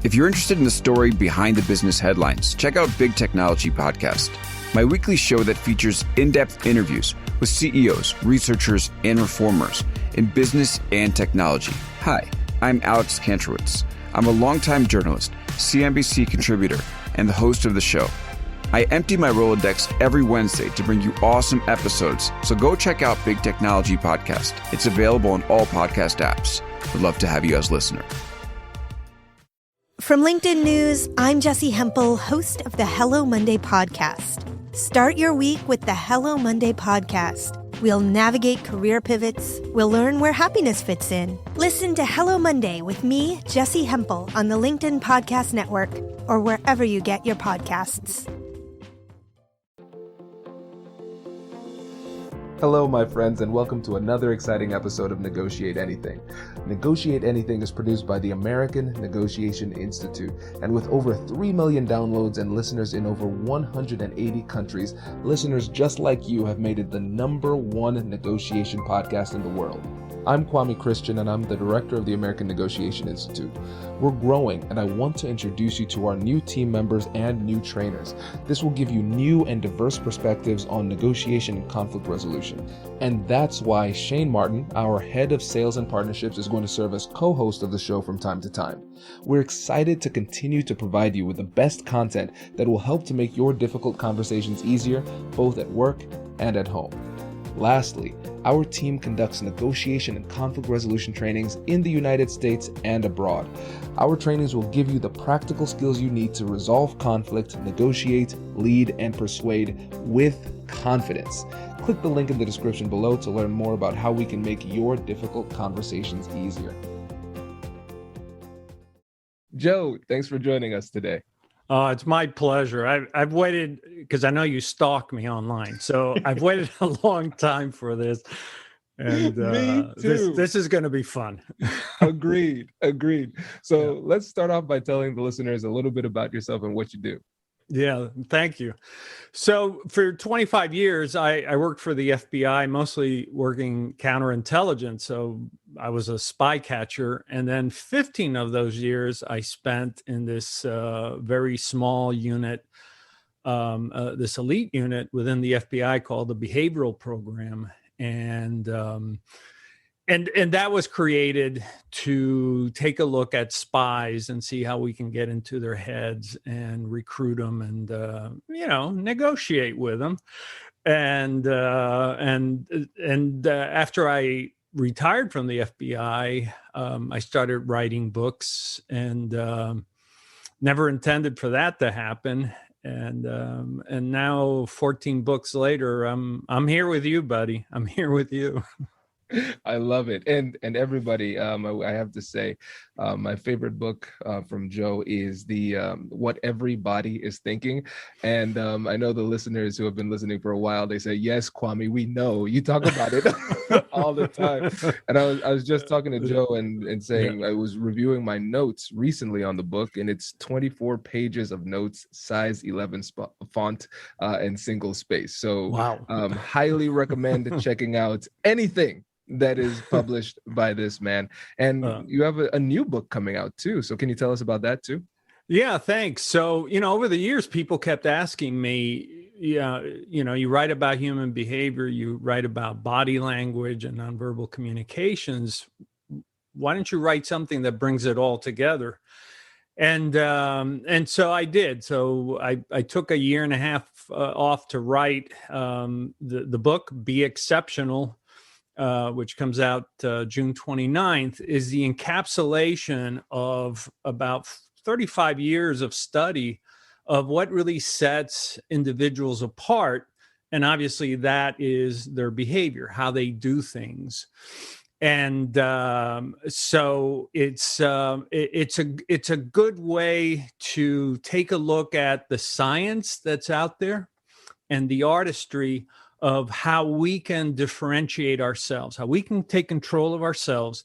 If you're interested in the story behind the business headlines, check out Big Technology Podcast, my weekly show that features in-depth interviews with CEOs, researchers, and reformers in business and technology. Hi, I'm Alex Kantrowitz. I'm a longtime journalist, CNBC contributor, and the host of the show. I empty my Rolodex every Wednesday to bring you awesome episodes, so go check out Big Technology Podcast. It's available on all podcast apps. Would love to have you as a listener. From LinkedIn News, I'm Jessie Hempel, host of the Hello Monday podcast. Start your week with the Hello Monday podcast. We'll navigate career pivots. We'll learn where happiness fits in. Listen to Hello Monday with me, Jessie Hempel, on the LinkedIn Podcast Network or wherever you get your podcasts. Hello, my friends, and welcome to another exciting episode of Negotiate Anything. Negotiate Anything is produced by the American Negotiation Institute, and with over 3 million downloads and listeners in over 180 countries, listeners just like you have made it the #1 negotiation podcast in the world. I'm Kwame Christian, and I'm the director of the American Negotiation Institute. We're growing, and I want to introduce you to our new team members and new trainers. This will give you new and diverse perspectives on negotiation and conflict resolution. And that's why Shane Martin, our head of sales and partnerships, is going to serve as co-host of the show from time to time. We're excited to continue to provide you with the best content that will help to make your difficult conversations easier, both at work and at home. Lastly, our team conducts negotiation and conflict resolution trainings in the United States and abroad. Our trainings will give you the practical skills you need to resolve conflict, negotiate, lead, and persuade with confidence. Click the link in the description below to learn more about how we can make your difficult conversations easier. Joe, thanks for joining us today. It's my pleasure. I've waited because I know you stalk me online, so I've waited a long time for this, and Me too. This is going to be fun. Agreed. So Let's start off by telling the listeners a little bit about yourself and what you do. Yeah, thank you. So for 25 years, I worked for the FBI, mostly working counterintelligence. So I was a spy catcher. And then 15 of those years I spent in this very small unit, this elite unit within the FBI called the Behavioral Program. And that was created to take a look at spies and see how we can get into their heads and recruit them and, negotiate with them. And after I retired from the FBI, I started writing books and never intended for that to happen. And now 14 books later, I'm here with you, buddy. I'm here with you. I love it. And everybody, I have to say, my favorite book from Joe is the What Everybody is Thinking. And I know the listeners who have been listening for a while, they say, yes, Kwame, we know. You talk about it all the time. And I was just talking to Joe and saying, I was reviewing my notes recently on the book, and it's 24 pages of notes, size 11 font and single space. So wow. Highly recommend checking out anything that is published by this man. And you have a new book coming out too. So can you tell us about that too? Yeah, thanks. So, over the years, people kept asking me, you write about human behavior, you write about body language and nonverbal communications. Why don't you write something that brings it all together? And so I did. So I took a year and a half off to write the book, Be Exceptional, which comes out June 29th, is the encapsulation of about 35 years of study of what really sets individuals apart. And obviously that is their behavior, how they do things. And so it's a good way to take a look at the science that's out there and the artistry of how we can differentiate ourselves, how we can take control of ourselves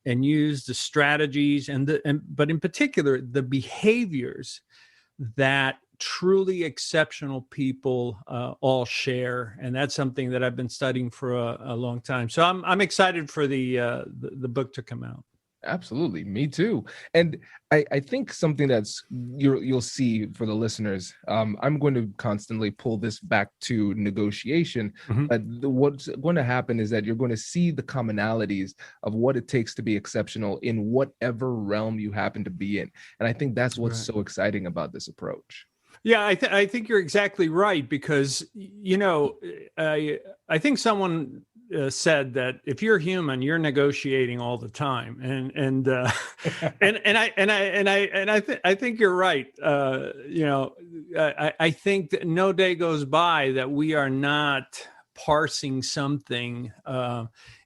and use the strategies but in particular, the behaviors that truly exceptional people all share. And that's something that I've been studying for a long time. So I'm excited for the book to come out. Absolutely, me too. And I think something that's you'll see for the listeners. I'm going to constantly pull this back to negotiation, Mhm. but what's going to happen is that you're going to see the commonalities of what it takes to be exceptional in whatever realm you happen to be in. And I think that's what's Right. so exciting about this approach. Yeah, I think you're exactly right because I think someone said that if you're human, you're negotiating all the time, I think you're right. I think that no day goes by that we are not parsing something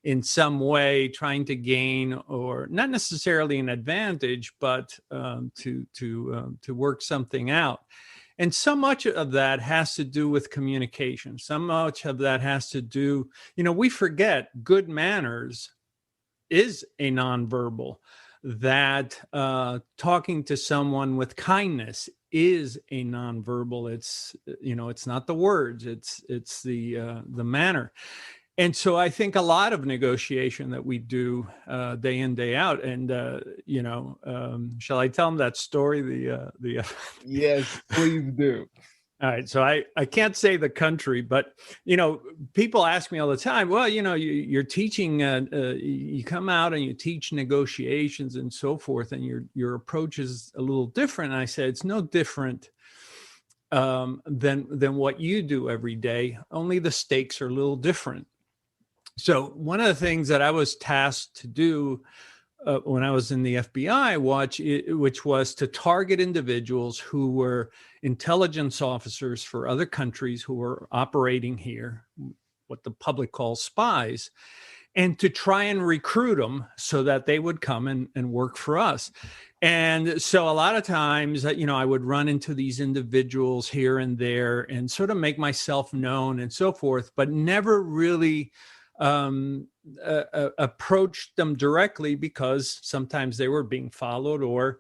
in some way, trying to gain or not necessarily an advantage, but to work something out. And so much of that has to do with communication. So much of that has to do, we forget good manners is a nonverbal, that talking to someone with kindness is a nonverbal. It's not the words, it's the manner. And so I think a lot of negotiation that we do day in, day out. And, shall I tell them that story? Yes, please do. All right. So I can't say the country, but, people ask me all the time, well, you're teaching, you come out and you teach negotiations and so forth, and your approach is a little different. And I said, it's no different than what you do every day. Only the stakes are a little different. So one of the things that I was tasked to do when I was in the FBI, which was to target individuals who were intelligence officers for other countries who were operating here, what the public calls spies, and to try and recruit them so that they would come and work for us. And so a lot of times, I would run into these individuals here and there and sort of make myself known and so forth, but never really approached them directly because sometimes they were being followed or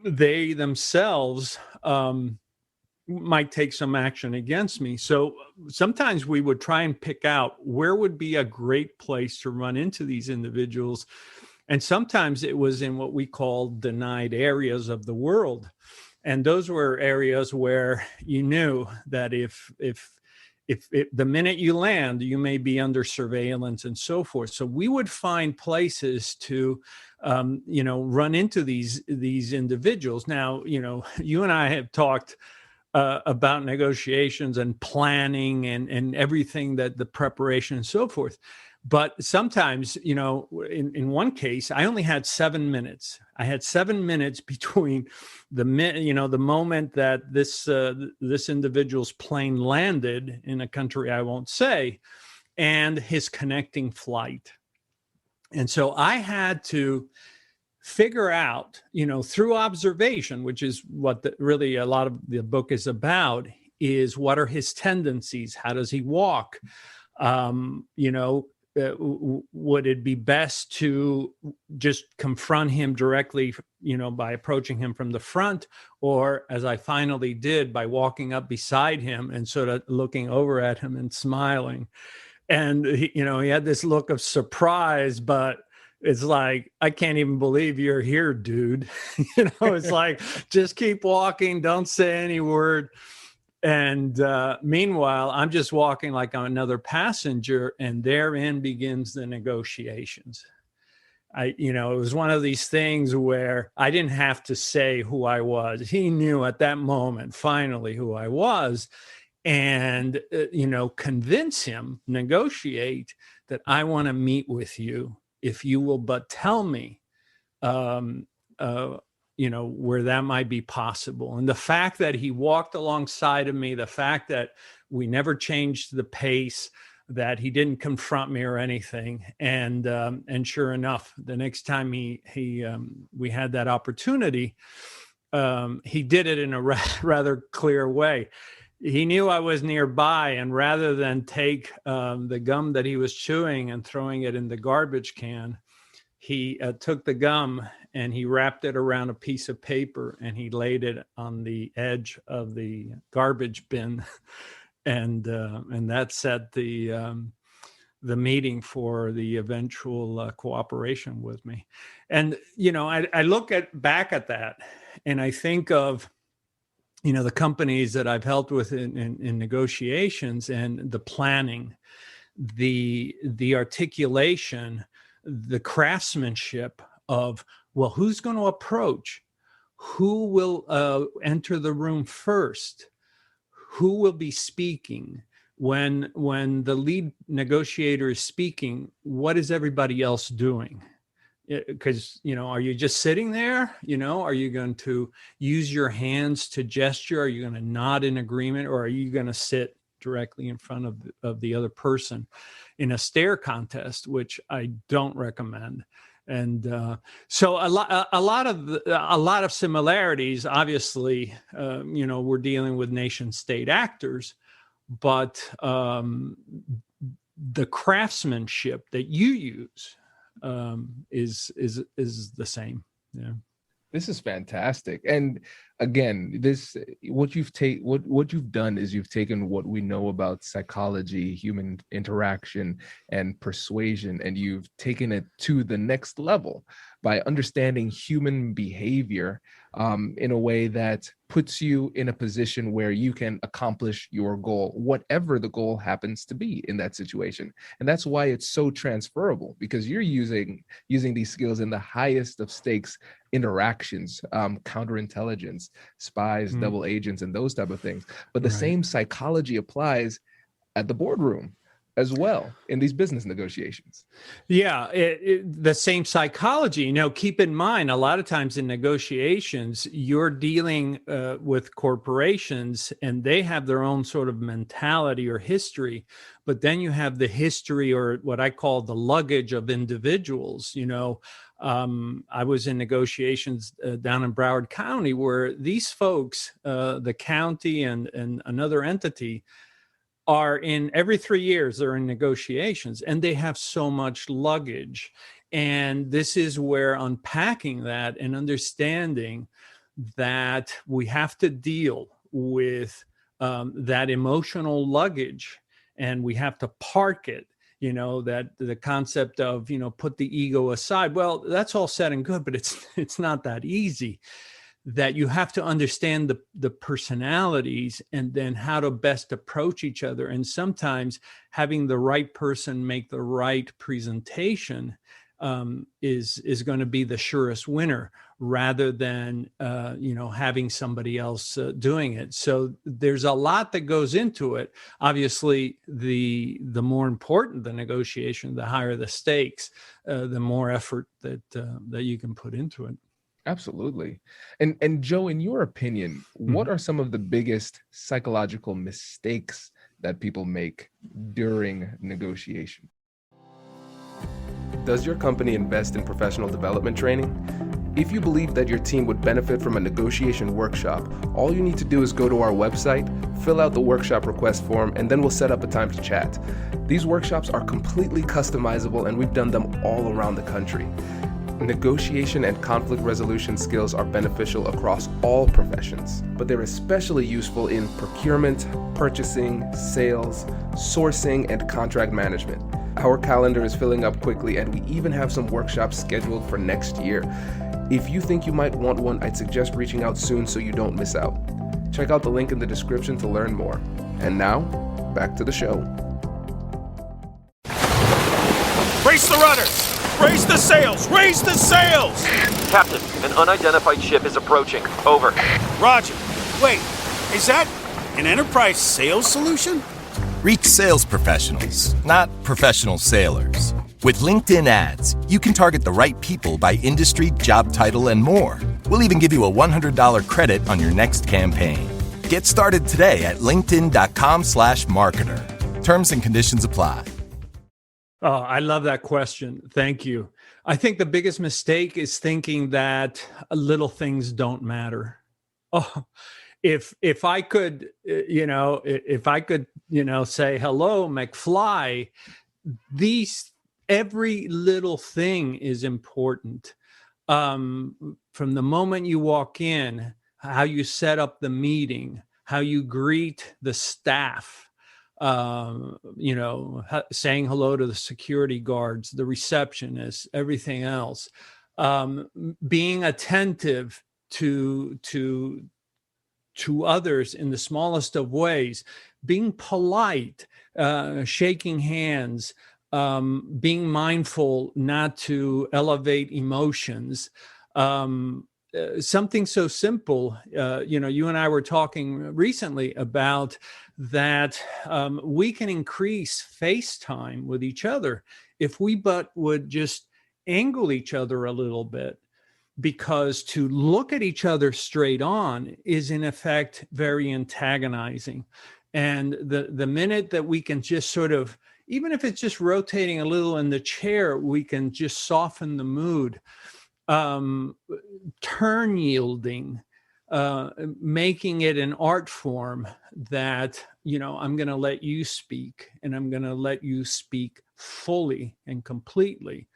they themselves might take some action against me. So sometimes we would try and pick out where would be a great place to run into these individuals. And sometimes it was in what we call denied areas of the world. And those were areas where you knew that if the minute you land, you may be under surveillance and so forth. So we would find places to, run into these individuals. Now, you and I have talked about negotiations and planning and everything, that the preparation and so forth. But sometimes, in one case, I only had 7 minutes. I had 7 minutes between the moment that this individual's plane landed in a country I won't say, and his connecting flight. And so I had to figure out, through observation, which is what really a lot of the book is about, is what are his tendencies? How does he walk? Would it be best to just confront him directly, by approaching him from the front, or as I finally did, by walking up beside him and sort of looking over at him and smiling? And he had this look of surprise, but it's like, I can't even believe you're here, dude. It's like, just keep walking, don't say any word. And meanwhile, I'm just walking like I'm another passenger, and therein begins the negotiations. It was one of these things where I didn't have to say who I was. He knew at that moment, finally, who I was, and, convince him, negotiate that I want to meet with you if you will but tell me, where that might be possible. And the fact that he walked alongside of me, the fact that we never changed the pace, that he didn't confront me or anything. And sure enough, the next time we had that opportunity, he did it in a rather clear way. He knew I was nearby, and rather than take the gum that he was chewing and throwing it in the garbage can, he took the gum and he wrapped it around a piece of paper and he laid it on the edge of the garbage bin, and that set the the meeting for the eventual cooperation with me. And, you know, I look back at that, and I think of, you know, the companies that I've helped with in negotiations, and the planning, the articulation, the craftsmanship of, well, who's going to approach? Who will enter the room first? Who will be speaking? When the lead negotiator is speaking, what is everybody else doing? Because, you know, are you just sitting there? You know, are you going to use your hands to gesture? Are you going to nod in agreement? Or are you going to sit directly in front of the other person in a stare contest, which I don't recommend? And so a lot of similarities. Obviously, you know, we're dealing with nation state actors, but the craftsmanship that you use is the same. Yeah. This is fantastic. And again, what you've done is you've taken what we know about psychology, human interaction, and persuasion, and you've taken it to the next level by understanding human behavior in a way that puts you in a position where you can accomplish your goal, whatever the goal happens to be in that situation. And that's why it's so transferable, because you're using these skills in the highest of stakes interactions, counterintelligence, spies, double agents, and those type of things. But the same psychology applies at the boardroom as well in these business negotiations. Yeah, the same psychology. You know, keep in mind, a lot of times in negotiations, you're dealing with corporations, and they have their own sort of mentality or history. But then you have the history, or what I call the luggage, of individuals. You know, I was in negotiations down in Broward County, where these folks, the county and another entity, are in every 3 years, they're in negotiations, and they have so much luggage. And this is where unpacking that and understanding that we have to deal with that emotional luggage, and we have to park it. You know, that the concept of, you know, put the ego aside. Well, that's all said and good, but it's not that easy. That you have to understand the personalities, and then how to best approach each other. And sometimes having the right person make the right presentation is going to be the surest winner, rather than you know, having somebody else doing it. So there's a lot that goes into it. Obviously, the more important the negotiation, the higher the stakes, the more effort that you can put into it. Absolutely. And Joe, in your opinion, what are some of the biggest psychological mistakes that people make during negotiation? Does your company invest in professional development training? If you believe that your team would benefit from a negotiation workshop, all you need to do is go to our website, fill out the workshop request form, and then we'll set up a time to chat. These workshops are completely customizable, and we've done them all around the country. Negotiation and conflict resolution skills are beneficial across all professions, but they're especially useful in procurement, purchasing, sales, sourcing, and contract management. Our calendar is filling up quickly, and we even have some workshops scheduled for next year. If you think you might want one, I'd suggest reaching out soon so you don't miss out. Check out the link in the description to learn more. And now, back to the show. Brace the rudders! Raise the sails! Raise the sails! Captain, an unidentified ship is approaching. Over. Roger. Wait, is that an enterprise sales solution? Reach sales professionals, not professional sailors. With LinkedIn ads, you can target the right people by industry, job title, and more. We'll even give you a $100 credit on your next campaign. Get started today at linkedin.com/marketer. Terms and conditions apply. Oh, I love that question. Thank you. I think the biggest mistake is thinking that little things don't matter. Oh, if I could, say hello, McFly, every little thing is important. From the moment you walk in, how you set up the meeting, how you greet the staff, saying hello to the security guards, the receptionists, everything else, being attentive to others in the smallest of ways, being polite, shaking hands, being mindful not to elevate emotions. Something so simple, you and I were talking recently about that. We can increase face time with each other if we would just angle each other a little bit, because to look at each other straight on is in effect very antagonizing. And the minute that we can just sort of, even if it's just rotating a little in the chair, we can just soften the mood. Turn yielding, making it an art form that, I'm going to let you speak, and I'm going to let you speak fully and completely.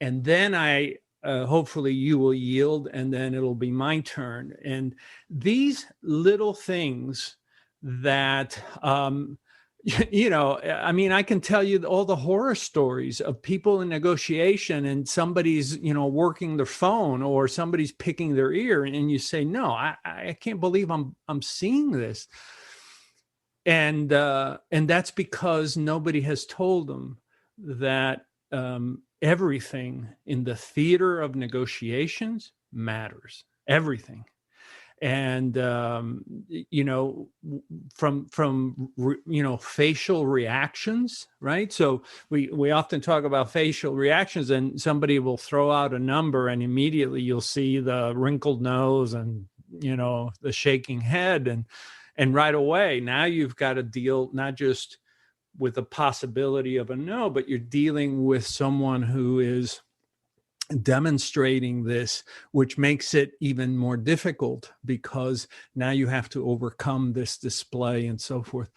And then hopefully you will yield, and then it'll be my turn. And these little things that, I can tell you all the horror stories of people in negotiation, and somebody's, working their phone, or somebody's picking their ear, and you say, no, I can't believe I'm seeing this. And that's because nobody has told them that everything in the theater of negotiations matters. Everything. And from facial reactions, right? So we often talk about facial reactions, and somebody will throw out a number, and immediately you'll see the wrinkled nose and the shaking head, and right away now you've got to deal not just with the possibility of a no, but you're dealing with someone who is demonstrating this, which makes it even more difficult, because now you have to overcome this display and so forth.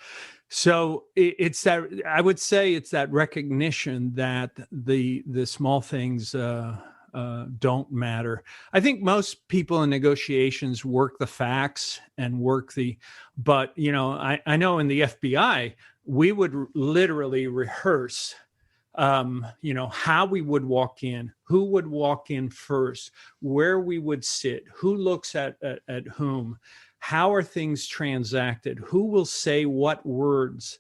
So it's that, I would say it's that recognition that the small things don't matter. I think most people in negotiations work the facts and but I know in the FBI, we would literally rehearse how we would walk in, who would walk in first, where we would sit, who looks at whom, how are things transacted, who will say what words,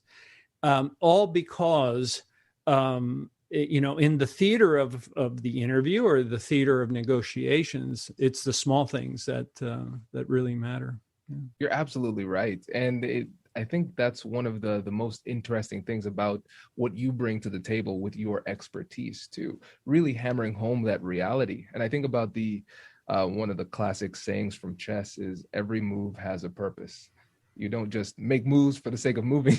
all because, in the theater of the interview or the theater of negotiations, it's the small things that really matter. Yeah. You're absolutely right. And I think that's one of the most interesting things about what you bring to the table with your expertise too, really hammering home that reality. And I think about one of the classic sayings from chess is every move has a purpose. You don't just make moves for the sake of moving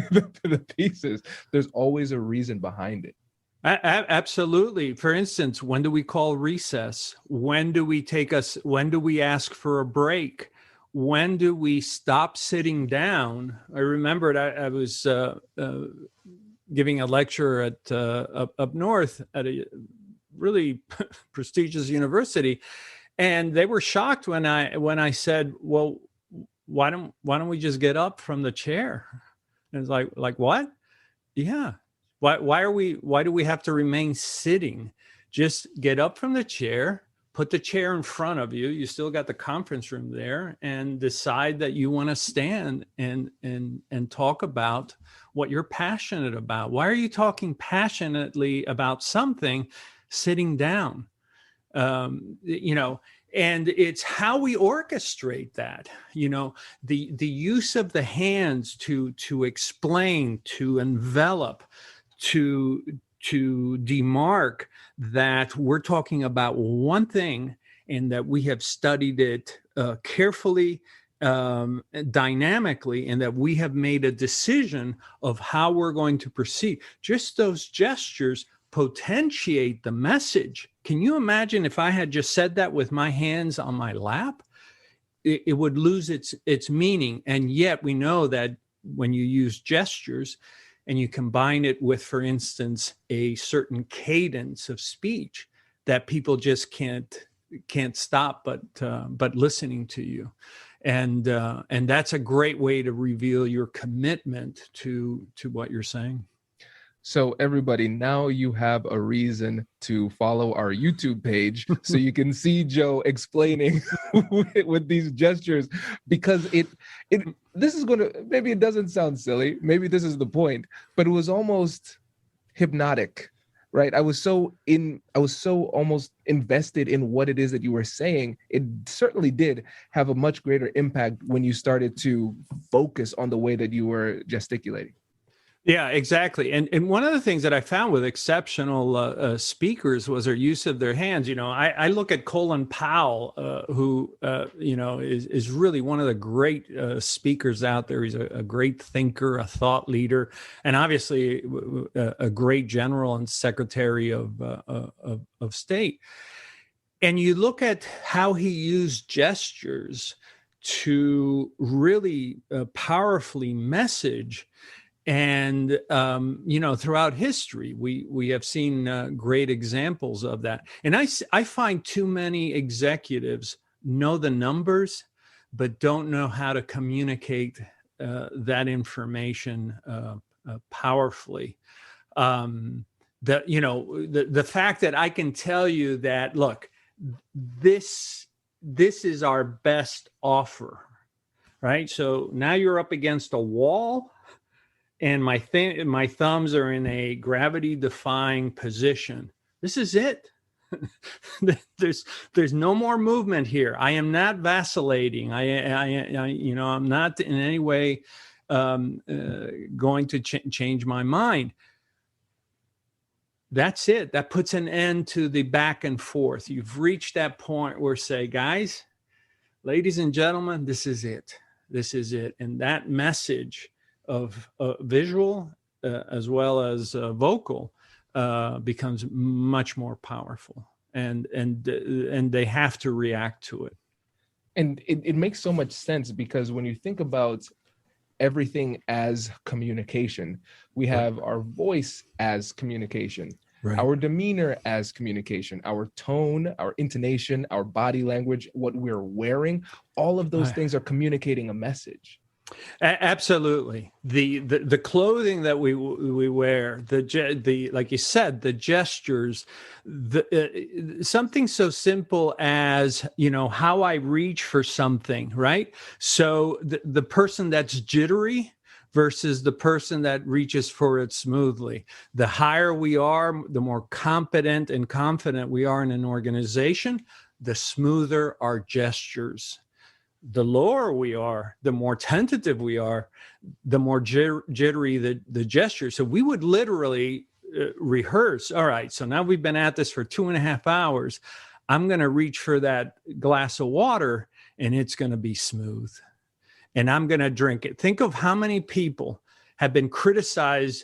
the pieces. There's always a reason behind it. Absolutely. For instance, when do we call recess? When do we ask for a break? When do we stop sitting down? I remembered I was giving a lecture at up north at a really prestigious university, and they were shocked when I said, "Well, why don't we just get up from the chair?" And it's like what? Yeah. Why do we have to remain sitting? Just get up from the chair. Put the chair in front of you. You still got the conference room there, and decide that you want to stand and talk about what you're passionate about. Why are you talking passionately about something sitting down? And it's how we orchestrate that, the use of the hands to explain, to envelop, to demark that we're talking about one thing, and that we have studied it carefully, dynamically, and that we have made a decision of how we're going to proceed. Just those gestures potentiate the message. Can you imagine if I had just said that with my hands on my lap? It would lose its meaning. And yet we know that when you use gestures, and you combine it with, for instance, a certain cadence of speech, that people just can't can't stop but listening to you. And that's a great way to reveal your commitment to what you're saying. So everybody, now you have a reason to follow our YouTube page so you can see Joe explaining with these gestures, because this is going to, maybe it doesn't sound silly, maybe this is the point, but it was almost hypnotic, right? I was so almost invested in what it is that you were saying. It certainly did have a much greater impact when you started to focus on the way that you were gesticulating. Yeah, exactly. And one of the things that I found with exceptional speakers was their use of their hands. You know, I look at Colin Powell, who, is really one of the great speakers out there. He's a great thinker, a thought leader, and obviously a great general and secretary of state. And you look at how he used gestures to really powerfully message. And, throughout history, we have seen great examples of that. And I find too many executives know the numbers, but don't know how to communicate that information powerfully. The fact that I can tell you that, look, this is our best offer, right? So now you're up against a wall. And my thumbs are in a gravity-defying position. This is it. There's no more movement here. I am not vacillating. I'm not in any way going to change my mind. That's it. That puts an end to the back and forth. You've reached that point where, say, guys, ladies and gentlemen, this is it. This is it. And that message of visual as well as vocal becomes much more powerful, and they have to react to it. And it makes so much sense, because when you think about everything as communication, we have our voice as communication, our demeanor as communication, our tone, our intonation, our body language, what we're wearing, all of those things are communicating a message. Absolutely. The clothing that we wear, the like you said, the gestures, something so simple as, how I reach for something, right? So the person that's jittery versus the person that reaches for it smoothly. The higher we are, the more competent and confident we are in an organization, the smoother our gestures. The lower we are, the more tentative we are, the more jittery the gesture. So we would literally rehearse. All right, so now we've been at this for 2.5 hours. I'm going to reach for that glass of water, and it's going to be smooth. And I'm going to drink it. Think of how many people have been criticized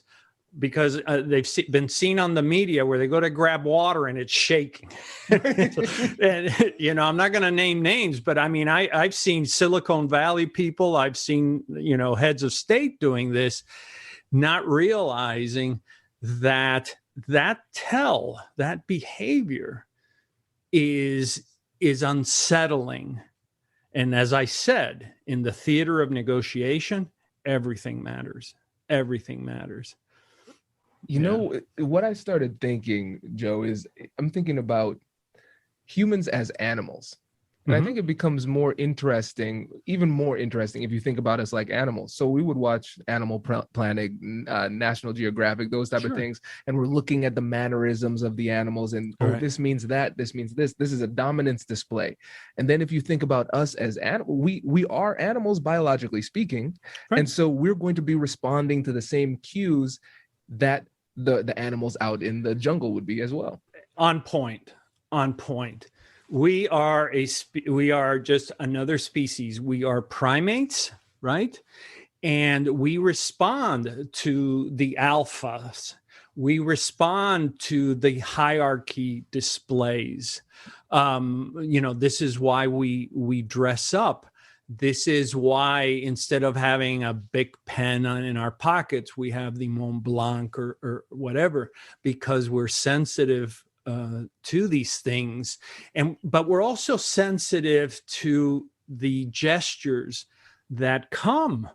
because they've been seen on the media where they go to grab water and it's shaking. And, I'm not going to name names, but I mean, I've seen Silicon Valley people, I've seen, heads of state doing this, not realizing that behavior is unsettling. And as I said, in the theater of negotiation, everything matters. Everything matters. What I started thinking, Joe, is I'm thinking about humans as animals. And I think it becomes even more interesting if you think about us like animals. So we would watch Animal Planet, National Geographic, those type of things. And we're looking at the mannerisms of the animals and, this means that, this means this. This is a dominance display. And then if you think about us as animals, we are animals biologically speaking. Right. And so we're going to be responding to the same cues that the animals out in the jungle would be as well. On point. We are just another species. We are primates, right? And we respond to the alphas. We respond to the hierarchy displays. This is why we dress up. This is why instead of having a big pen in our pockets, we have the Mont Blanc or whatever, because we're sensitive to these things, but we're also sensitive to the gestures that come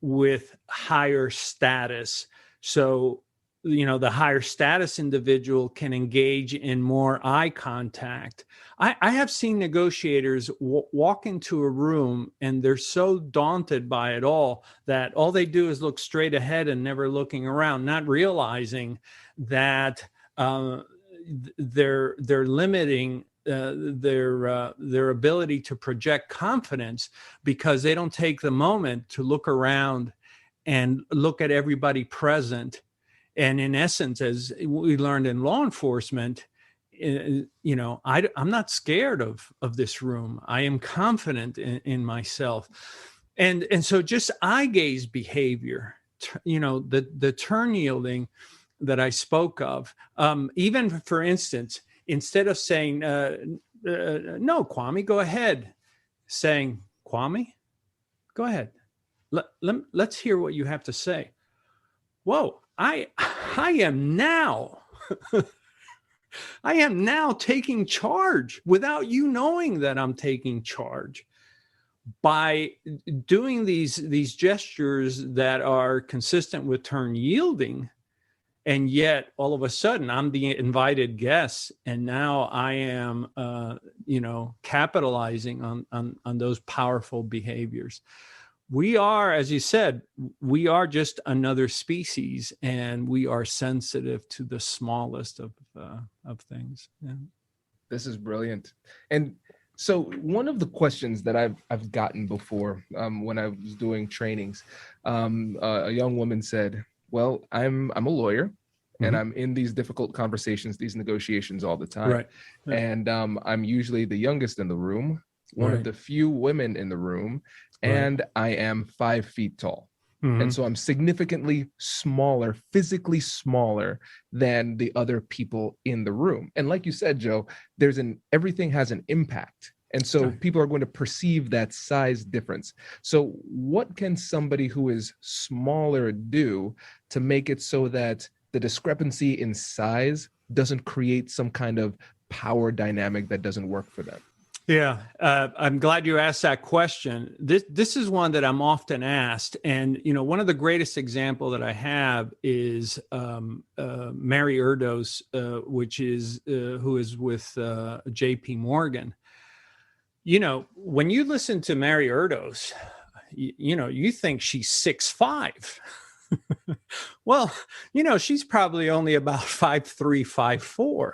with higher status. So, the higher status individual can engage in more eye contact. I have seen negotiators walk into a room and they're so daunted by it all that all they do is look straight ahead and never looking around, not realizing that they're limiting their ability to project confidence because they don't take the moment to look around and look at everybody present. And in essence, as we learned in law enforcement, I'm not scared of this room. I am confident in myself. And so just eye gaze behavior, the turn yielding that I spoke of, even for instance, instead of saying, no, Kwame, go ahead, saying, Kwame, go ahead. Let's hear what you have to say. Whoa, I am now taking charge without you knowing that I'm taking charge by doing these gestures that are consistent with turn yielding. And yet all of a sudden I'm the invited guest. And now I am, capitalizing on those powerful behaviors. We are, as you said, we are just another species, and we are sensitive to the smallest of things. Yeah. This is brilliant. And so one of the questions that I've gotten before when I was doing trainings, a young woman said, well, I'm a lawyer, and I'm in these difficult conversations, these negotiations all the time. Right. And I'm usually the youngest in the room, one of the few women in the room, and I am 5 feet tall. And so I'm significantly smaller, physically smaller than the other people in the room. And like you said, Joe, everything has an impact. And so people are going to perceive that size difference. So what can somebody who is smaller do to make it so that the discrepancy in size doesn't create some kind of power dynamic that doesn't work for them? Yeah, I'm glad you asked that question. This is one that I'm often asked. And, one of the greatest example that I have is Mary Erdos, who is with JP Morgan. When you listen to Mary Erdos, you think she's 6'5". Well, she's probably only about 5'3", 5'4".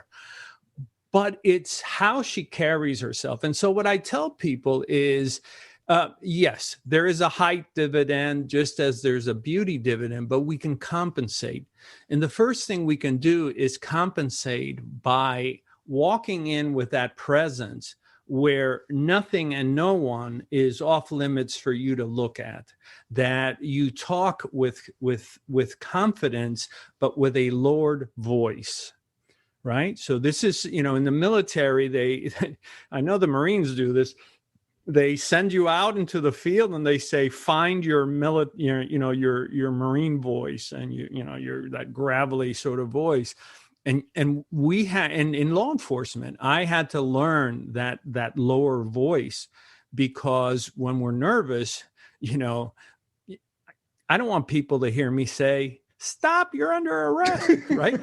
But it's how she carries herself. And so what I tell people is, yes, there is a height dividend, just as there's a beauty dividend, but we can compensate. And the first thing we can do is compensate by walking in with that presence where nothing and no one is off limits for you to look at, that you talk with confidence, but with a lowered voice. Right. So this is, in the military, I know the Marines do this. They send you out into the field and they say, find your Marine voice and your that gravelly sort of voice. And we had, and in law enforcement, I had to learn that lower voice, because when we're nervous, I don't want people to hear me say, stop, you're under arrest, right?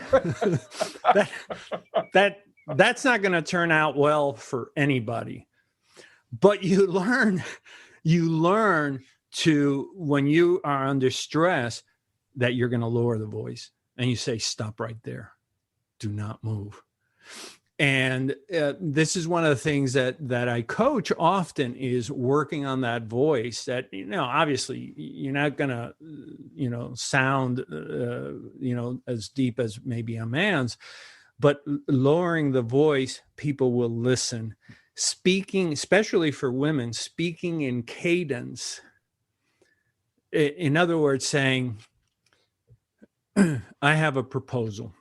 That's not going to turn out well for anybody. But you learn to, when you are under stress, that you're going to lower the voice and you say, stop right there. Do not move. And this is one of the things that I coach often, is working on that voice that, obviously you're not going to, sound, as deep as maybe a man's, but lowering the voice, people will listen. Speaking, especially for women, speaking in cadence. In other words, saying, I have a proposal.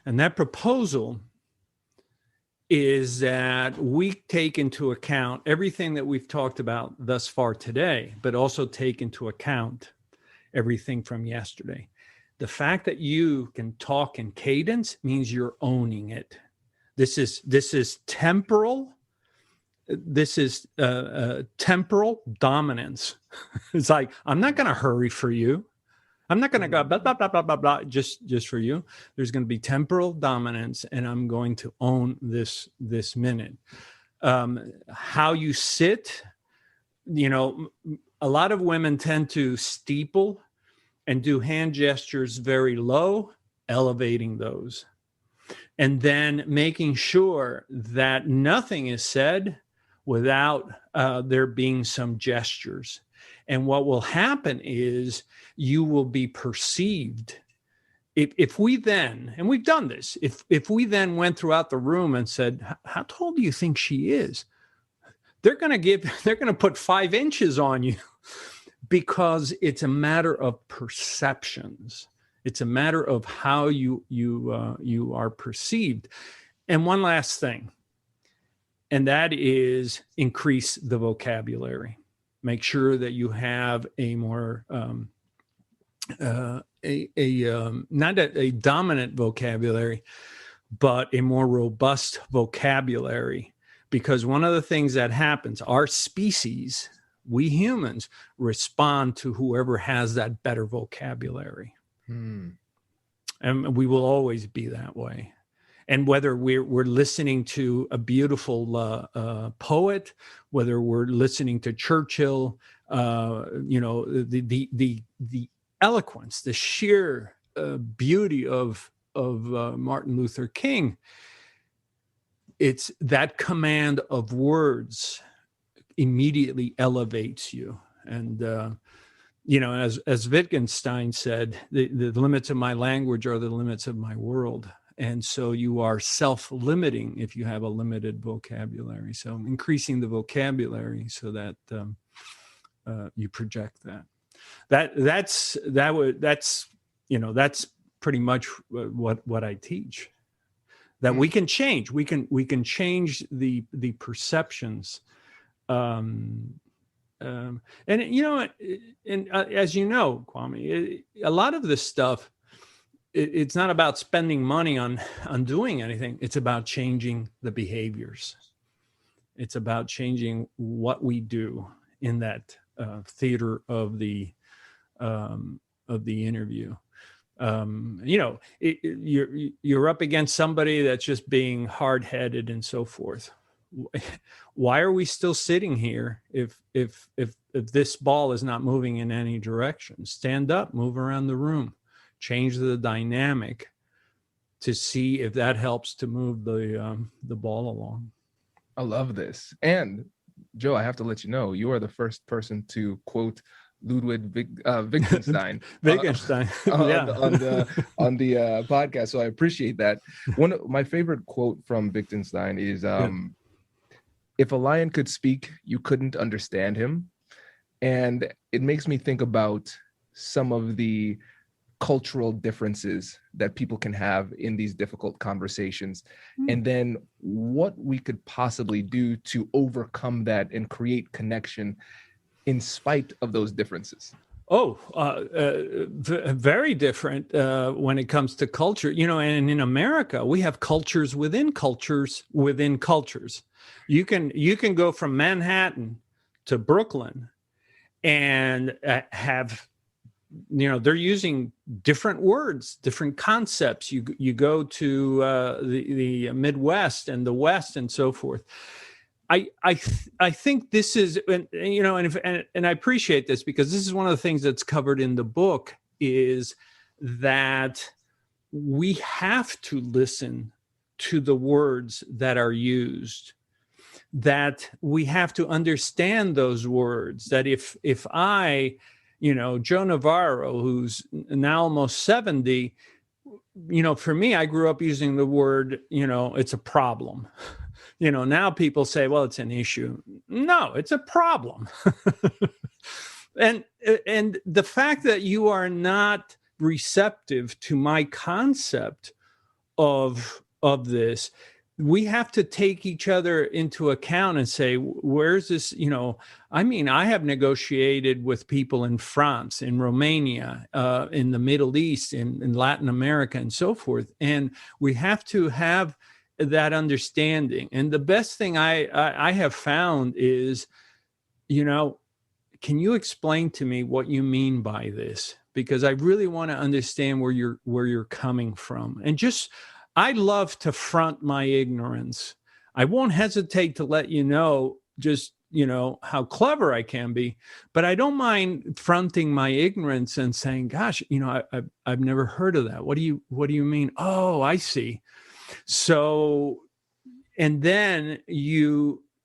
And that proposal is that we take into account everything that we've talked about thus far today, but also take into account everything from yesterday. The fact that you can talk in cadence means you're owning it. This is temporal. This is temporal dominance. It's like, I'm not going to hurry for you. I'm not going to go blah, blah, blah, blah, blah, blah, just for you. There's going to be temporal dominance, and I'm going to own this minute. How you sit, a lot of women tend to steeple and do hand gestures very low, elevating those. And then making sure that nothing is said without there being some gestures. And what will happen is you will be perceived. If we then, and we've done this, if we then went throughout the room and said, how tall do you think she is? They're going to put 5 inches on you, because it's a matter of perceptions. It's a matter of how you are perceived. And one last thing, and that is increase the vocabulary. Make sure that you have a more not a dominant vocabulary, but a more robust vocabulary. Because one of the things that happens, our species, we humans, respond to whoever has that better vocabulary. And we will always be that way. And whether we're listening to a beautiful poet, whether we're listening to Churchill, the eloquence, the sheer beauty of Martin Luther King, it's that command of words immediately elevates you. And as Wittgenstein said, the limits of my language are the limits of my world. And so you are self-limiting if you have a limited vocabulary. So increasing the vocabulary so that you project that. That's pretty much what I teach. That we can change. We can change the perceptions. And as you know, Kwame, a lot of this stuff, it's not about spending money on doing anything. It's about changing the behaviors. It's about changing what we do in that theater of the interview. You're up against somebody that's just being hard-headed and so forth. Why are we still sitting here if this ball is not moving in any direction? Stand up, move around the room, change the dynamic to see if that helps to move the ball along. I love this. And Joe, I have to let you know, you are the first person to quote Ludwig Wittgenstein on the podcast. So I appreciate that. One of my favorite quote from Wittgenstein is, if a lion could speak, you couldn't understand him. And it makes me think about some of the cultural differences that people can have in these difficult conversations, and then what we could possibly do to overcome that and create connection in spite of those differences. Very different when it comes to culture. And in America, we have cultures within cultures within cultures. You can go from Manhattan to Brooklyn and have, they're using different words, different concepts. You go to the Midwest and the West and so forth. I think this is, and I appreciate this because this is one of the things that's covered in the book, is that we have to listen to the words that are used, that we have to understand those words, that if I, Joe Navarro, who's now almost 70, for me, I grew up using the word, it's a problem. Now people say, well, it's an issue. No, it's a problem. And the fact that you are not receptive to my concept of this we have to take each other into account and say, where's this, I mean, I have negotiated with people in France, in Romania, in the Middle East, in Latin America, and so forth. And we have to have that understanding. And the best thing I have found is, can you explain to me what you mean by this? Because I really want to understand where you're coming from. And I love to front my ignorance. I won't hesitate to let you know how clever I can be, but I don't mind fronting my ignorance and saying, gosh, I've never heard of that. What do you mean? Oh, I see. So, and then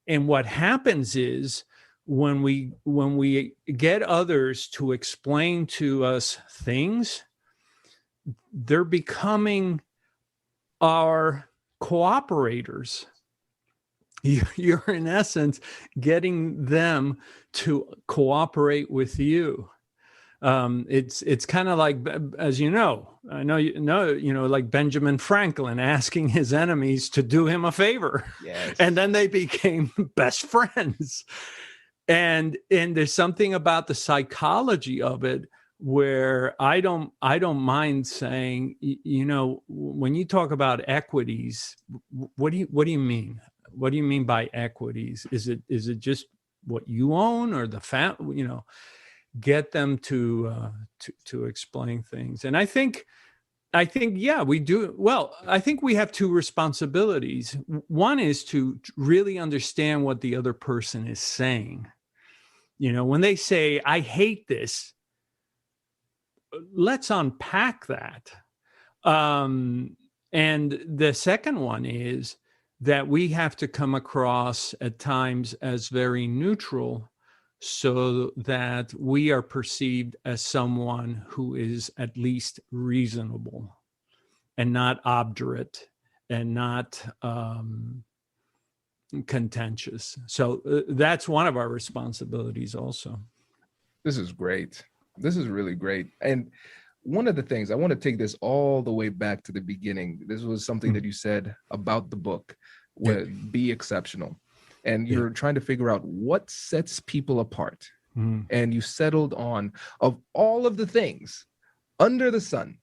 what happens is when we get others to explain to us things, they're becoming our cooperators. You're in essence getting them to cooperate with you. It's kind of like, as I know like Benjamin Franklin asking his enemies to do him a favor. Yes. And then they became best friends. And there's something about the psychology of it where I don't mind saying, when you talk about equities, what do you mean? What do you mean by equities? Is it just what you own, or the get them to explain things? And I think yeah, we do. Well, I think we have two responsibilities. One is to really understand what the other person is saying. When they say, I hate this, let's unpack that. And the second one is that we have to come across at times as very neutral so that we are perceived as someone who is at least reasonable and not obdurate and not contentious. So that's one of our responsibilities also. This is great. This is really great. And one of the things, I want to take this all the way back to the beginning. This was something that you said about the book, Be Exceptional. And you're trying to figure out what sets people apart. And you settled on, of all of the things under the sun,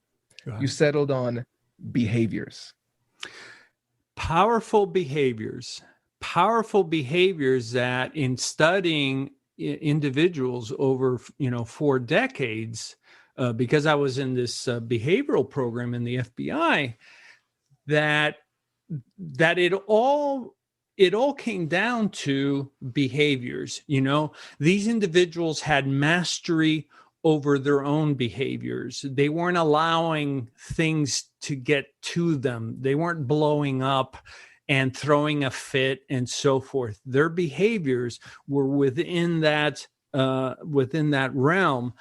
you settled on behaviors. Powerful behaviors that, in studying individuals over 4 decades, because I was in this behavioral program in the FBI, that it all came down to behaviors. These individuals had mastery over their own behaviors. They weren't allowing things to get to them. They weren't blowing up and throwing a fit and so forth. Their behaviors were within that realm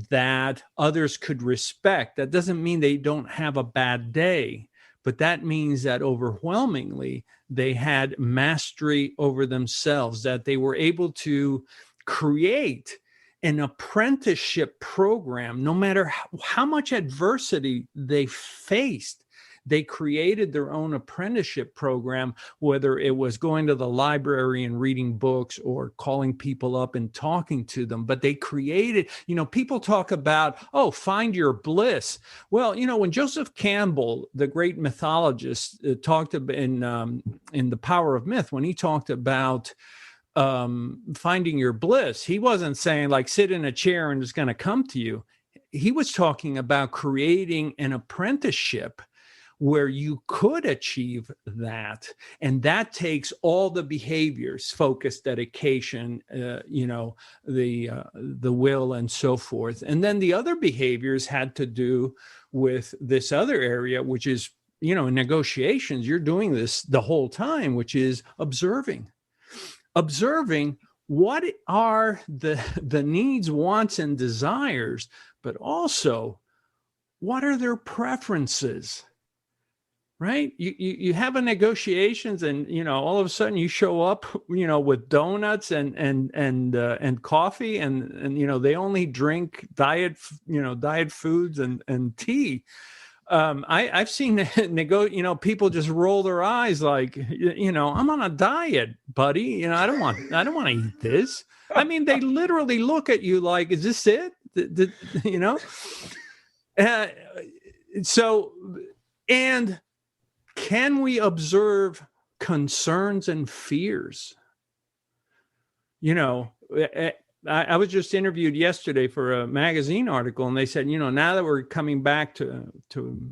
that others could respect. That doesn't mean they don't have a bad day, but that means that overwhelmingly they had mastery over themselves, that they were able to create an apprenticeship program. No matter how much adversity they faced, they created their own apprenticeship program, whether it was going to the library and reading books or calling people up and talking to them. But they created, people talk about, find your bliss. Well, when Joseph Campbell, the great mythologist, talked about in The Power of Myth, when he talked about finding your bliss, he wasn't saying like sit in a chair and it's going to come to you. He was talking about creating an apprenticeship where you could achieve that. And that takes all the behaviors, focus, dedication, the will and so forth. And then the other behaviors had to do with this other area, which is, in negotiations, you're doing this the whole time, which is observing what are the needs, wants, and desires, but also what are their preferences? Right? You have a negotiations and, all of a sudden you show up, with donuts and coffee and they only drink diet foods and tea. I've seen people just roll their eyes like, I'm on a diet, buddy. I don't want to eat this. I mean, they literally look at you like, is this it? So, and can we observe concerns and fears? I was just interviewed yesterday for a magazine article, and they said, now that we're coming back to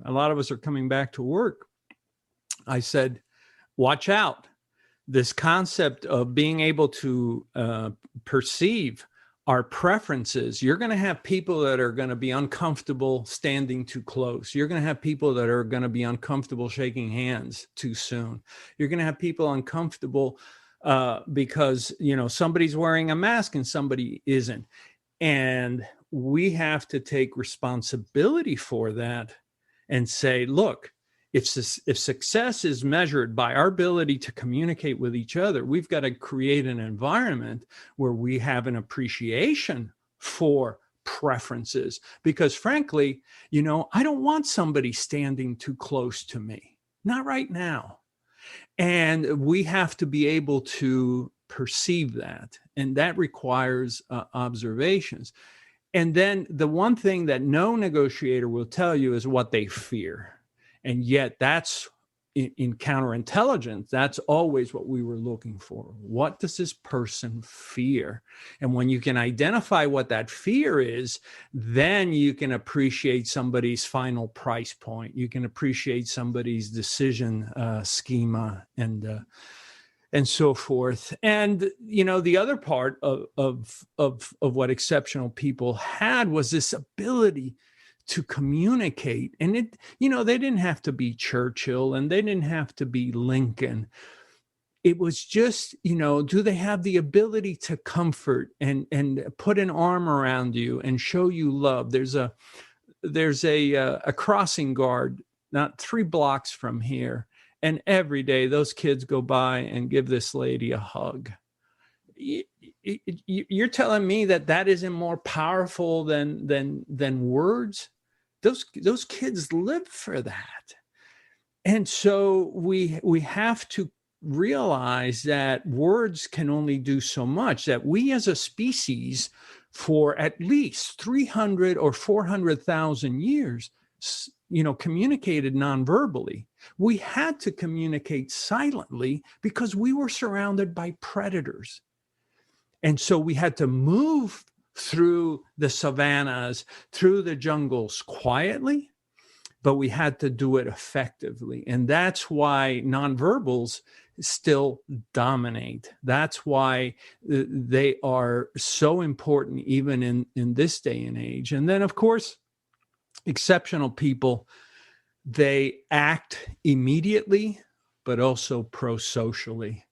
a lot of us are coming back to work. I said, watch out. This concept of being able to perceive our preferences, you're going to have people that are going to be uncomfortable standing too close. You're going to have people that are going to be uncomfortable shaking hands too soon. You're going to have people uncomfortable because, somebody's wearing a mask and somebody isn't. And we have to take responsibility for that and say, look, if success is measured by our ability to communicate with each other, we've got to create an environment where we have an appreciation for preferences. Because frankly, I don't want somebody standing too close to me. Not right now. And we have to be able to perceive that. And that requires observations. And then the one thing that no negotiator will tell you is what they fear. And yet that's in counterintelligence, that's always what we were looking for. What does this person fear? And when you can identify what that fear is, then you can appreciate somebody's final price point. You can appreciate somebody's decision schema and so forth. And, the other part of what exceptional people had was this ability to communicate. And they didn't have to be Churchill and they didn't have to be Lincoln. It was just, do they have the ability to comfort and put an arm around you and show you love? There's a crossing guard not 3 blocks from here. And every day those kids go by and give this lady a hug. You're telling me that isn't more powerful than words? Those kids live for that. And so we have to realize that words can only do so much, that we as a species for at least 300 or 400,000 years, communicated non-verbally. We had to communicate silently because we were surrounded by predators. And so we had to move through the savannas, through the jungles quietly, but we had to do it effectively. And that's why nonverbals still dominate. That's why they are so important even in this day and age. And then, of course, exceptional people, they act immediately, but also pro-socially.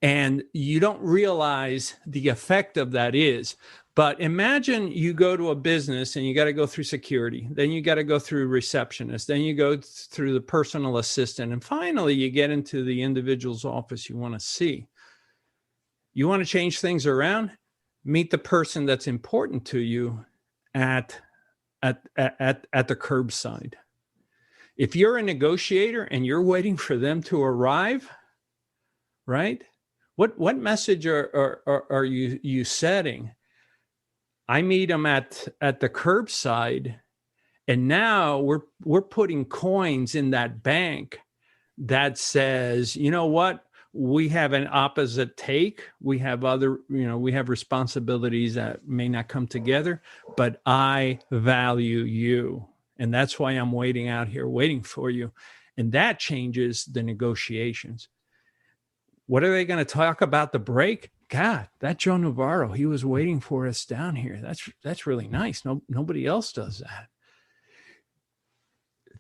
And you don't realize the effect of that is. But imagine you go to a business and you got to go through security. Then you got to go through receptionist. Then you go through the personal assistant. And finally, you get into the individual's office you want to see. You want to change things around? Meet the person that's important to you at the curbside. If you're a negotiator and you're waiting for them to arrive, right? What message are you setting? I meet them at the curbside, and now we're putting coins in that bank that says, you know what? We have an opposite take. We have we have responsibilities that may not come together, but I value you. And that's why I'm waiting out here, waiting for you. And that changes the negotiations. What are they going to talk about the break? God, that Joe Navarro, he was waiting for us down here. That's really nice. Nobody else does that.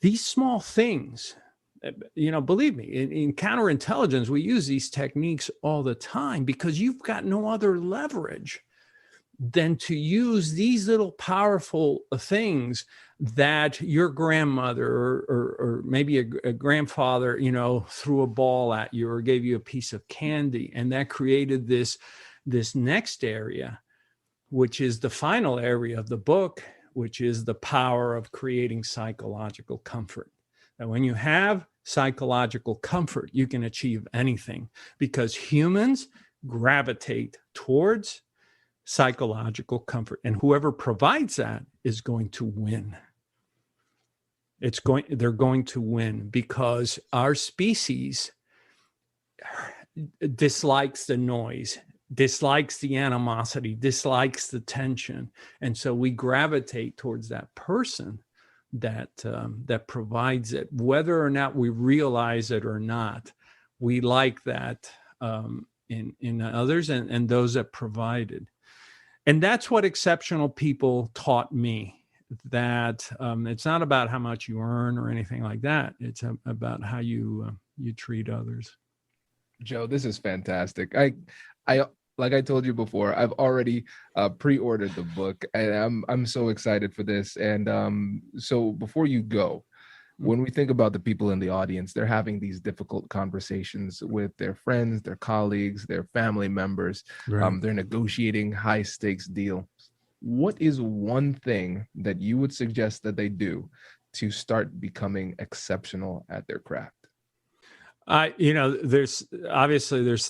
These small things, believe me, in counterintelligence, we use these techniques all the time because you've got no other leverage than to use these little powerful things that your grandmother or maybe a grandfather, threw a ball at you or gave you a piece of candy. And that created this next area, which is the final area of the book, which is the power of creating psychological comfort. And when you have psychological comfort, you can achieve anything, because humans gravitate towards psychological comfort, and whoever provides that is going to win. They're going to win, because our species dislikes the noise, dislikes the animosity, dislikes the tension. And so we gravitate towards that person that provides it, whether or not we realize it or not. We like that in others and those that provide it. And that's what exceptional people taught me, that it's not about how much you earn or anything like that. It's about how you treat others. Joe, this is fantastic. I like I told you before, I've already pre-ordered the book, and I'm so excited for this. And so before you go, when we think about the people in the audience, they're having these difficult conversations with their friends, their colleagues, their family members. Right. They're negotiating high stakes deals. What is one thing that you would suggest that they do to start becoming exceptional at their craft? There's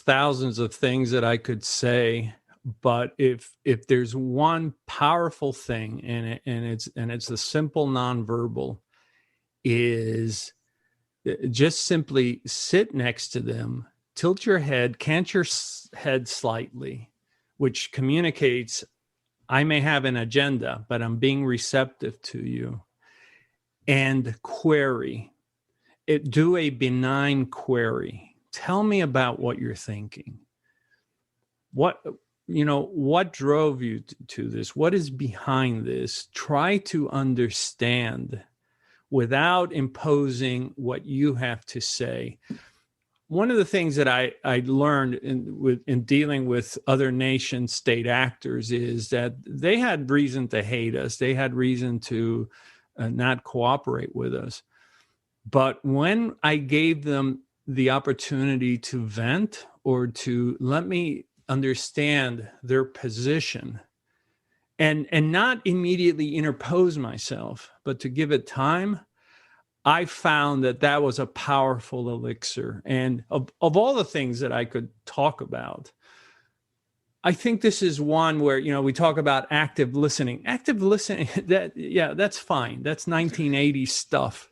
thousands of things that I could say, but if there's one powerful thing, and it's a simple nonverbal, is just simply sit next to them, tilt your head, cant your head slightly, which communicates, I may have an agenda, but I'm being receptive to you, and query. Do a benign query. Tell me about what you're thinking. What drove you to this? What is behind this? Try to understand without imposing what you have to say. One of the things that I learned in dealing with other nation state actors is that they had reason to hate us. They had reason to not cooperate with us. But when I gave them the opportunity to vent or to let me understand their position and not immediately interpose myself, but to give it time, I found that was a powerful elixir. And of all the things that I could talk about, I think this is one where, we talk about active listening. Active listening, that's fine. That's 1980s stuff.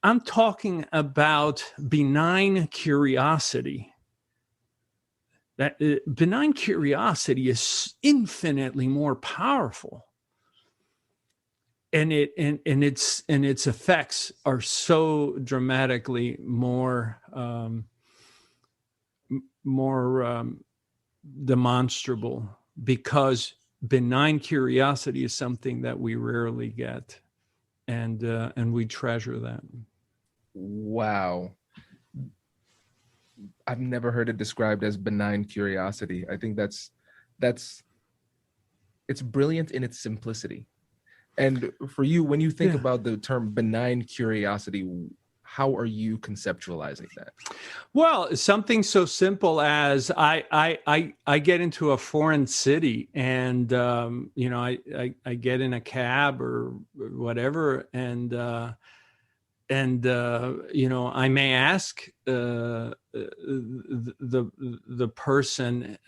I'm talking about benign curiosity. That benign curiosity is infinitely more powerful, and its effects are so dramatically more demonstrable, because benign curiosity is something that we rarely get. And we treasure that. Wow. I've never heard it described as benign curiosity. I think it's brilliant in its simplicity. And for you, when you think about the term benign curiosity, how are you conceptualizing that? Well, something so simple as I get into a foreign city, and I get in a cab or whatever, and I may ask the person,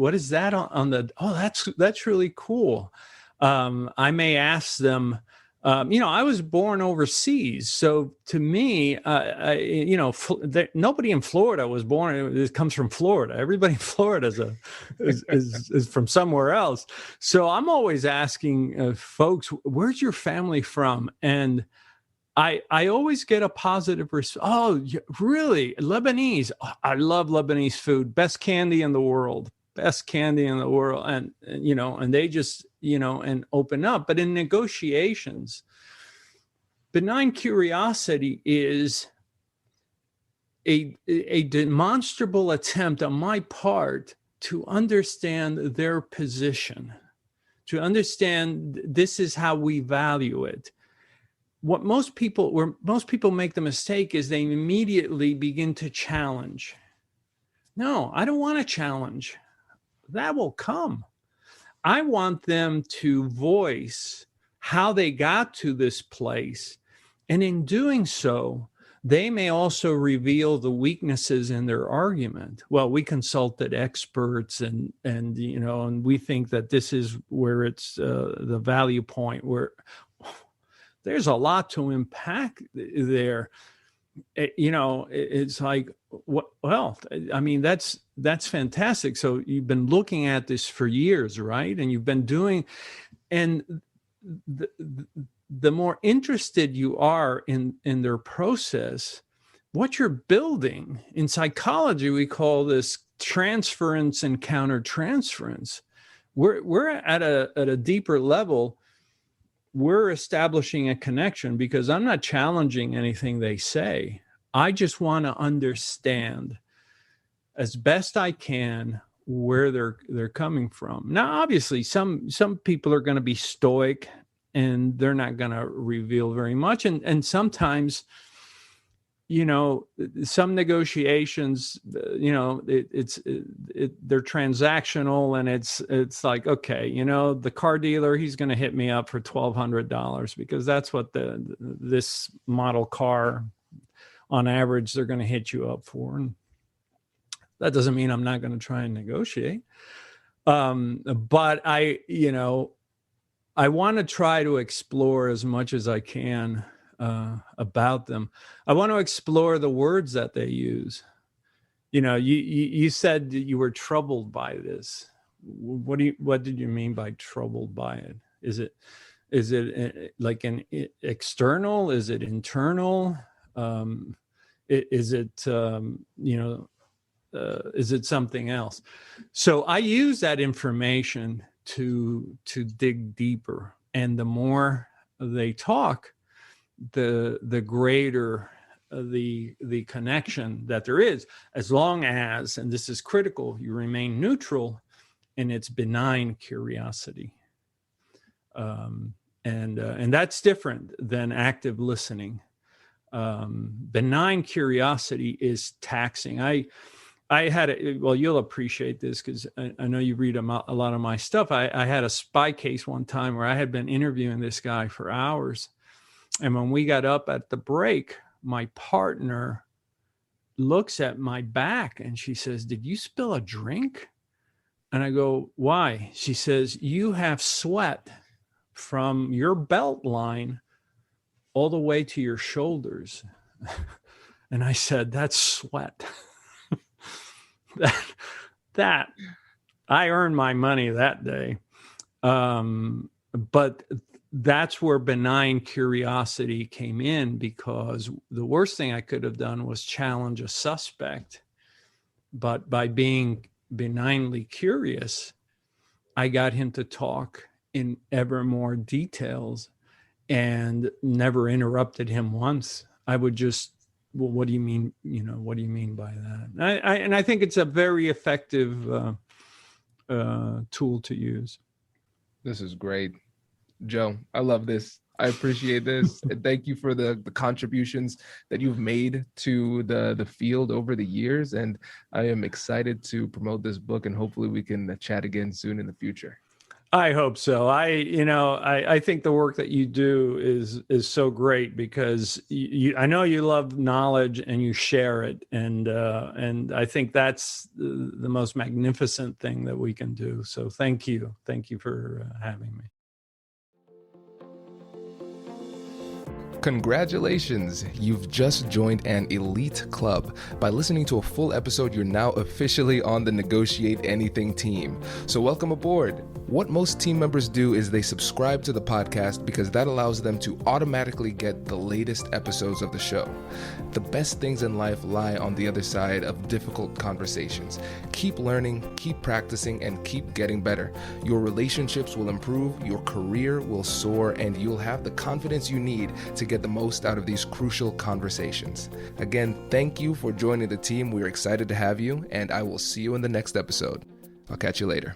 what is that on the? Oh, that's really cool. I may ask them. I was born overseas, so to me, nobody in Florida was born. It comes from Florida. Everybody in Florida is from somewhere else. So I'm always asking folks, "Where's your family from?" And I always get a positive response. Oh, really? Lebanese? Oh, I love Lebanese food. Best candy in the world. And they just, and open up. But in negotiations, benign curiosity is a demonstrable attempt on my part to understand their position, to understand this is how we value it. Where most people make the mistake is they immediately begin to challenge. No, I don't want to challenge. That will come. I want them to voice how they got to this place. And in doing so, they may also reveal the weaknesses in their argument. Well, we consulted experts and we think that this is where it's the value point, where there's a lot to unpack there. It's like, well, I mean, that's fantastic. So you've been looking at this for years, right? And you've been doing, and the more interested you are in their process, what you're building. In psychology, we call this transference and countertransference. We're at a deeper level. We're establishing a connection because I'm not challenging anything they say. I just want to understand as best I can where they're coming from. Now, obviously, some people are going to be stoic and they're not going to reveal very much. And sometimes, some negotiations, they're transactional, and it's like, okay, the car dealer, he's going to hit me up for $1,200 because that's what this model car on average they're going to hit you up for. And that doesn't mean I'm not going to try and negotiate. But I want to try to explore as much as I can about them. I want to explore the words that they use. You said that you were troubled by this. What did you mean by troubled by it? Is it like an external? Is it internal? Is it something else? So I use that information to dig deeper, and the more they talk, the greater the connection that there is, as long as, and this is critical, you remain neutral in its benign curiosity. And that's different than active listening. Benign curiosity is taxing. I had you'll appreciate this because I know you read a lot of my stuff. I had a spy case one time where I had been interviewing this guy for hours. And when we got up at the break, my partner looks at my back and she says, "Did you spill a drink?" And I go, "Why?" She says, "You have sweat from your belt line all the way to your shoulders." And I said, "That's sweat." that I earned my money that day. But that's where benign curiosity came in, because the worst thing I could have done was challenge a suspect. But by being benignly curious, I got him to talk in ever more details and never interrupted him once. I would just, "Well, what do you mean? What do you mean by that?" And I think it's a very effective tool to use. This is great. Joe, I love this. I appreciate this. And thank you for the contributions that you've made to the field over the years. And I am excited to promote this book, and hopefully we can chat again soon in the future. I hope so. I think the work that you do is so great because I know you love knowledge and you share it, and I think that's the most magnificent thing that we can do. So thank you for having me. Congratulations! You've just joined an elite club. By listening to a full episode, you're now officially on the Negotiate Anything team. So welcome aboard. What most team members do is they subscribe to the podcast because that allows them to automatically get the latest episodes of the show. The best things in life lie on the other side of difficult conversations. Keep learning, keep practicing, and keep getting better. Your relationships will improve, your career will soar, and you'll have the confidence you need to get the most out of these crucial conversations. Again, thank you for joining the team. We're excited to have you, and I will see you in the next episode. I'll catch you later.